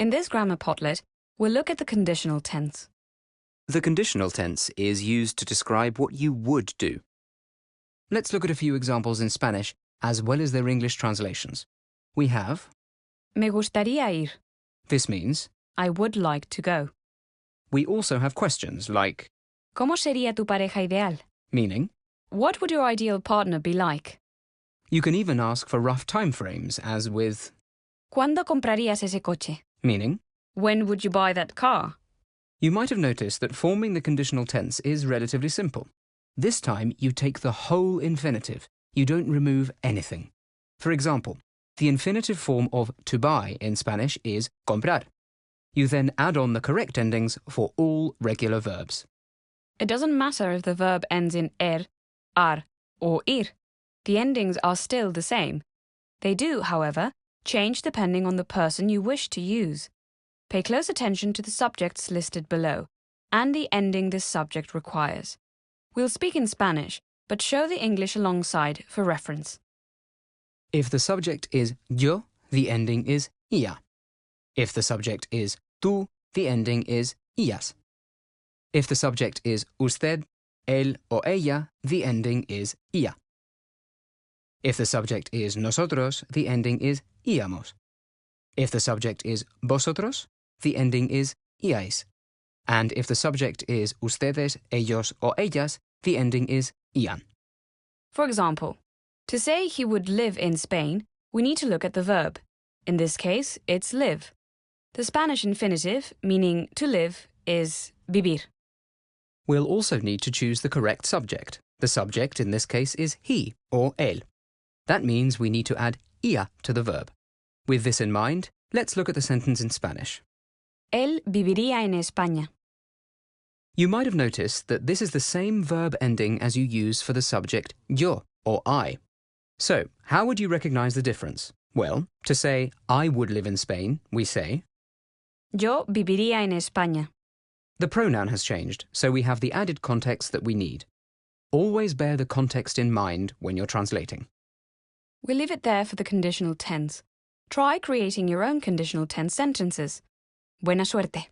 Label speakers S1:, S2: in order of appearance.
S1: In this grammar potlet, we'll look at the conditional tense.
S2: The conditional tense is used to describe what you would do. Let's look at a few examples in Spanish, as well as their English translations. We have,
S1: Me gustaría ir.
S2: this means.
S1: I would like to go.
S2: We also have questions like,
S1: ¿Cómo sería tu pareja ideal?
S2: meaning.
S1: What would your ideal partner be like?
S2: You can even ask for rough time frames, as with,
S1: ¿Cuándo comprarías ese coche?
S2: meaning.
S1: When would you buy that car?
S2: You might have noticed that forming the conditional tense is relatively simple. This time, you take the whole infinitive. You don't remove anything. For example, the infinitive form of to buy in Spanish is comprar. You then add on the correct endings for all regular verbs.
S1: It doesn't matter if the verb ends in ar, or ir. The endings are still the same. They do, however, change depending on the person you wish to use. Pay close attention to the subjects listed below and the ending this subject requires. We'll speak in Spanish, but show the English alongside for reference.
S2: If the subject is yo, the ending is ia. If the subject is tú, the ending is ias. If the subject is usted, él o ella, the ending is ia. If the subject is nosotros, the ending is íamos. If the subject is vosotros, the ending is iais. And if the subject is ustedes, ellos o ellas, the ending is ian.
S1: For example, to say he would live in Spain, we need to look at the verb. In this case, it's live. The Spanish infinitive, meaning to live, is vivir.
S2: We'll also need to choose the correct subject. The subject in this case is he or él. That means we need to add ia to the verb. With this in mind, let's look at the sentence in Spanish.
S1: Él viviría en España.
S2: You might have noticed that this is the same verb ending as you use for the subject yo or I. So, how would you recognize the difference? Well, to say I would live in Spain, we say
S1: Yo viviría en España.
S2: the pronoun has changed, so we have the added context that we need. Always bear the context in mind when you're translating.
S1: We'll leave it there for the conditional tense. Try creating your own conditional tense sentences. Buena suerte!